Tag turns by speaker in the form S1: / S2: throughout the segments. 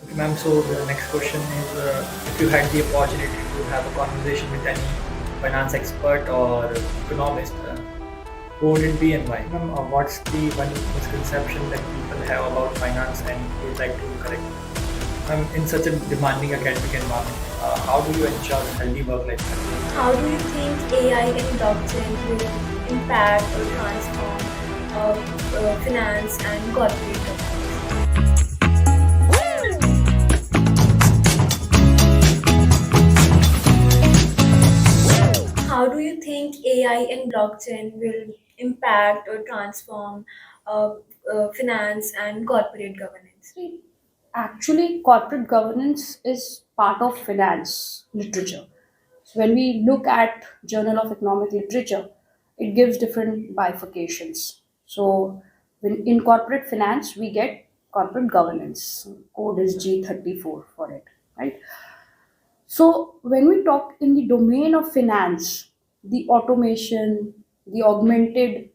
S1: Okay, ma'am. So the next question is, if you had the opportunity to have a conversation with any finance expert or economist, who would it be and why? Ma'am, what's the one misconception that people have about finance and you would like to correct? In such a demanding academic environment, how do you ensure a healthy work-life balance?
S2: How do you think AI and blockchain will impact or transform finance and corporate governance? How do you think AI and blockchain will impact or transform uh, finance and corporate governance?
S3: See, actually, corporate governance is part of finance literature. So when we look at Journal of Economic Literature, it gives different bifurcations. So in corporate finance, we get corporate governance. Code is G34 for it, right? So when we talk in the domain of finance, the automation, the augmented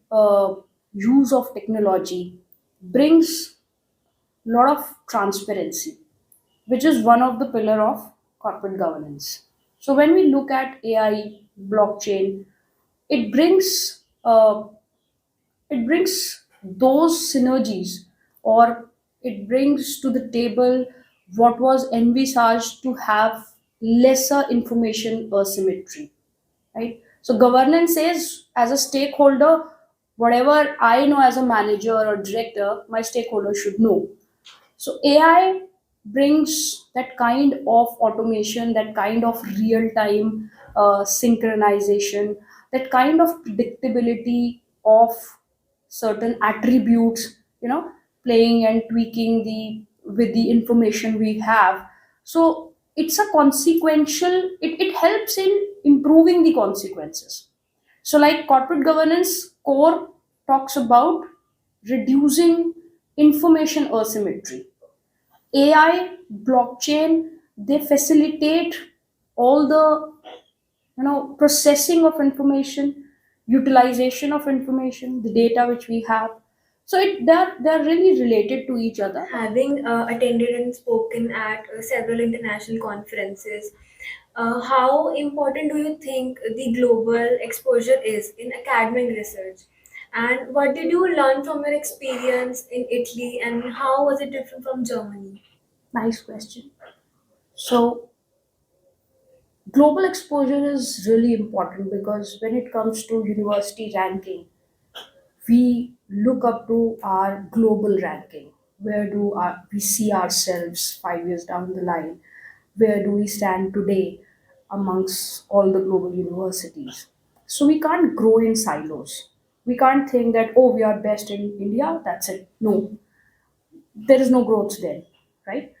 S3: use of technology brings a lot of transparency, which is one of the pillar of corporate governance. So when we look at AI, blockchain, it brings those synergies, or it brings to the table what was envisaged to have lesser information asymmetry, right? So governance is, as a stakeholder, whatever I know as a manager or director, my stakeholder should know. So AI brings that kind of automation, that kind of real time synchronization, that kind of predictability of certain attributes, playing and tweaking the with the information we have. So it's a consequential, it helps in improving the consequences. So, like corporate governance core talks about reducing information asymmetry. AI, blockchain, they facilitate all the processing of information, utilization of information, the data which we have. So they're really related to each other.
S2: Having attended and spoken at several international conferences, how important do you think the global exposure is in academic research? And what did you learn from your experience in Italy, and how was it different from Germany?
S3: Nice question. So global exposure is really important because when it comes to university ranking, we look up to our global ranking. Where do we see ourselves 5 years down the line? Where do we stand today amongst all the global universities? So we can't grow in silos. We can't think that, oh, we are best in India, that's it. No, there is no growth there, right?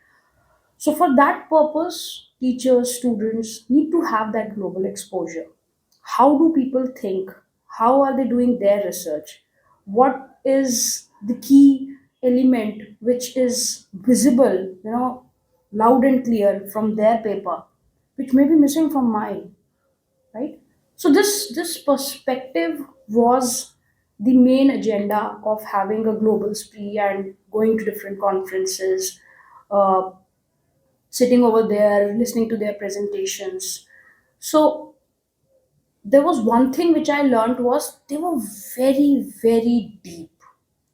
S3: So for that purpose, teachers, students need to have that global exposure. How do people think? How are they doing their research? What is the key element which is visible, loud and clear from their paper, which may be missing from mine, right? So this perspective was the main agenda of having a global spree and going to different conferences, uh, sitting over there, listening to their presentations. So there was one thing which I learned was they were very, very deep.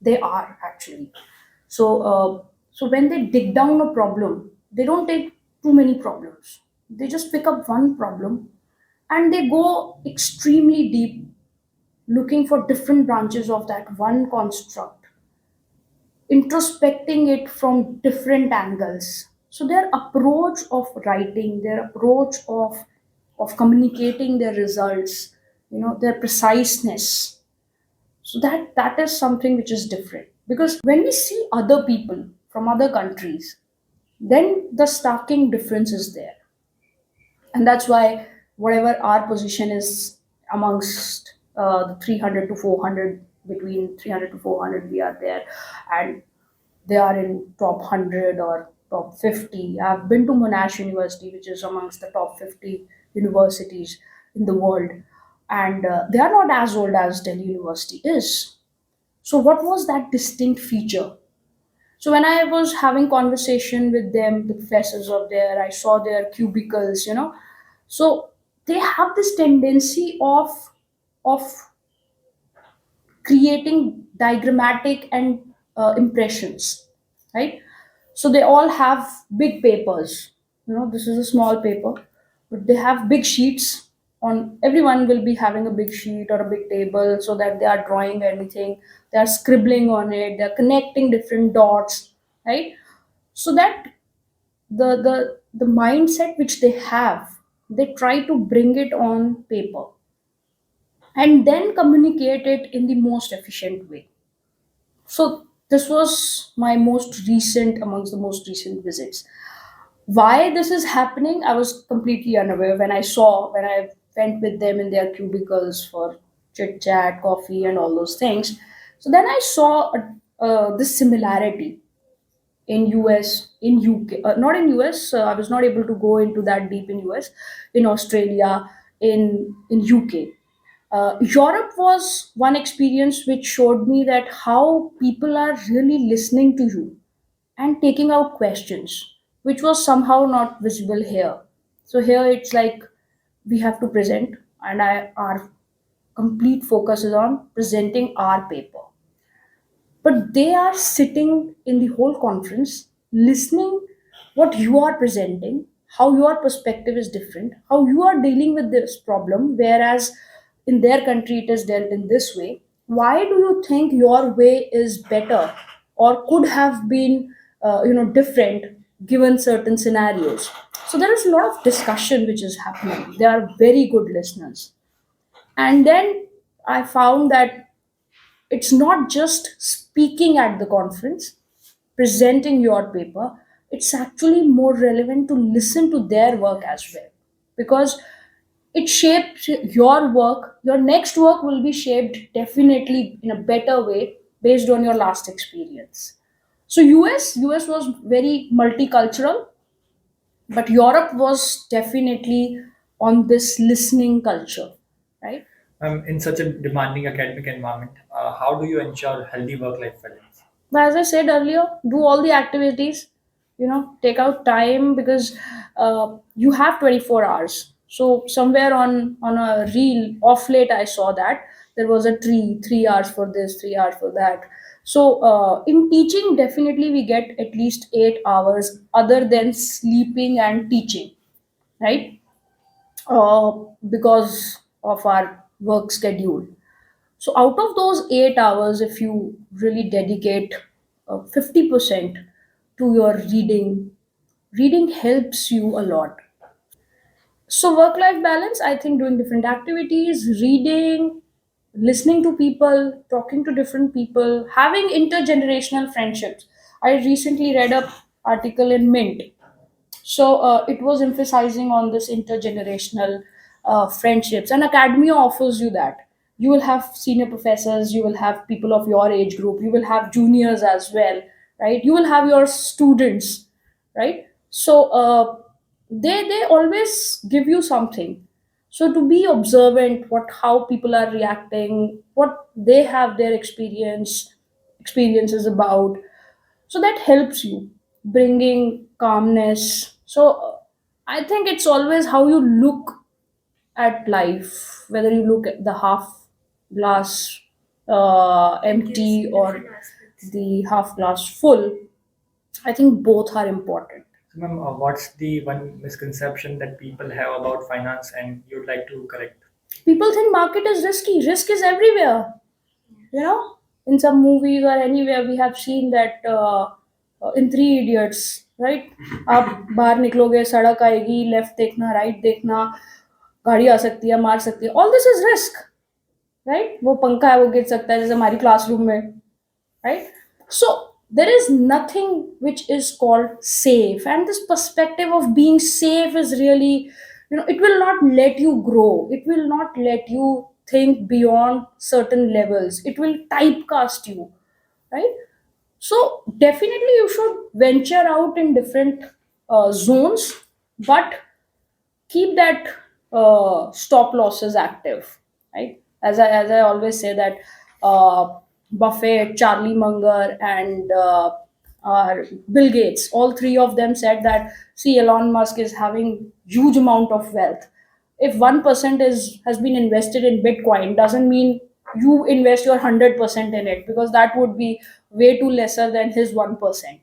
S3: They are actually. So when they dig down a problem, they don't take too many problems. They just pick up one problem and they go extremely deep, looking for different branches of that one construct, introspecting it from different angles. So their approach of writing, their approach of communicating their results, their preciseness. So that is something which is different. Because when we see other people from other countries, then the starking difference is there. And that's why whatever our position is amongst the 300 to 400, between 300 to 400 we are there, and they are in top 100 or top 50. I've been to Monash University, which is amongst the top 50 universities in the world, and they are not as old as Delhi University is. So what was that distinct feature? So when I was having conversation with them, the professors of there, I saw their cubicles, so they have this tendency of creating diagrammatic and impressions, right? So they all have big papers. This is a small paper, but they have big sheets. On everyone will be having a big sheet or a big table, so that they are drawing anything, they are scribbling on it, they are connecting different dots, right? So that the mindset which they have, they try to bring it on paper and then communicate it in the most efficient way. So this was my most recent, amongst the most recent visits. Why this is happening, I was completely unaware when I went with them in their cubicles for chit chat, coffee, and all those things. So then I saw this similarity in US, in UK, not in US. I was not able to go into that deep in US, in Australia, in UK. Europe was one experience which showed me that how people are really listening to you and taking out questions, which was somehow not visible here. So here it's like we have to present, and our complete focus is on presenting our paper. But they are sitting in the whole conference, listening what you are presenting, how your perspective is different, how you are dealing with this problem, whereas in their country it is dealt in this way. Why do you think your way is better or could have been different given certain scenarios? So there is a lot of discussion which is happening. They are very good listeners. And then I found that it's not just speaking at the conference, presenting your paper, it's actually more relevant to listen to their work as well. Because it shapes your work. Your next work will be shaped definitely in a better way based on your last experience. So US was very multicultural, but Europe was definitely on this listening culture, right?
S1: In such a demanding academic environment, how do you ensure healthy work-life balance?
S3: But as I said earlier, do all the activities, take out time, because you have 24 hours. So somewhere on a reel off late, I saw that there was a 3 hours for this, 3 hours for that. So in teaching, definitely we get at least 8 hours other than sleeping and teaching, right? Because of our work schedule. So out of those 8 hours, if you really dedicate 50% to your reading, reading helps you a lot. So work life balance, I think doing different activities, reading, listening to people, talking to different people, having intergenerational friendships. I recently read a article in Mint. So it was emphasizing on this intergenerational friendships, and academia offers you that. You will have senior professors, you will have people of your age group, you will have juniors as well, right? You will have your students, right? So they always give you something. So to be observant, what how people are reacting, what they have their experiences about, so that helps you bringing calmness. So I think it's always how you look at life, whether you look at the half glass
S2: Yes,
S3: empty or
S2: different aspects.
S3: the half glass full. I think both are important.
S1: So, ma'am, what's the one misconception that people have about finance and you'd like to correct?
S3: People think market is risky. Risk is everywhere, you know. In some movies or anywhere we have seen that in Three Idiots, right? आप बाहर निकलोगे, सड़क आएगी, left देखना, right देखना, गाड़ी आ सकती है, मार सकती है, all this is risk, right? वो पंखा है, वो गिर सकता है, जैसे हमारी क्लासरूम में, right? So there is nothing which is called safe, and this perspective of being safe is really, it will not let you grow, it will not let you think beyond certain levels, it will typecast you, right? So definitely you should venture out in different zones, but keep that stop losses active, right? As I always say that Buffett, Charlie Munger, and or Bill Gates. All three of them said that, see, Elon Musk is having huge amount of wealth. If 1% is has been invested in Bitcoin, doesn't mean you invest your 100% in it, because that would be way too lesser than his 1%.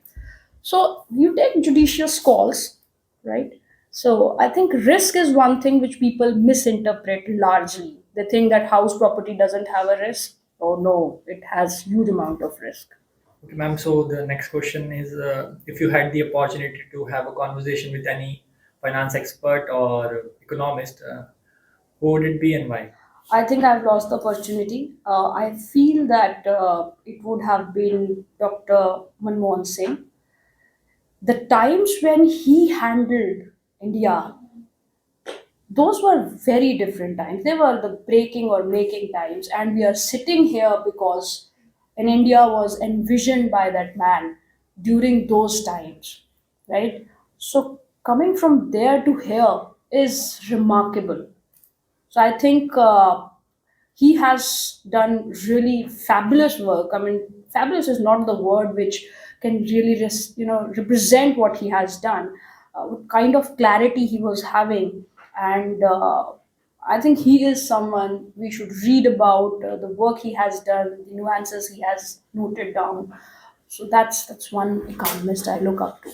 S3: So you take judicious calls, right? So I think risk is one thing which people misinterpret largely. They think that house property doesn't have a risk. Oh no, it has huge amount of risk.
S1: Okay, ma'am. So the next question is, if you had the opportunity to have a conversation with any finance expert or economist, who would it be and why?
S3: I think I've lost the opportunity. I feel that it would have been Dr. Manmohan Singh. The times when he handled India, those were very different times. They were the breaking or making times, and we are sitting here because in India was envisioned by that man during those times, right? So coming from there to here is remarkable. So I think he has done really fabulous work. I mean, fabulous is not the word which can really represent what he has done, what kind of clarity he was having, and I think he is someone we should read about, the work he has done, the nuances he has noted down. So that's one economist I look up to.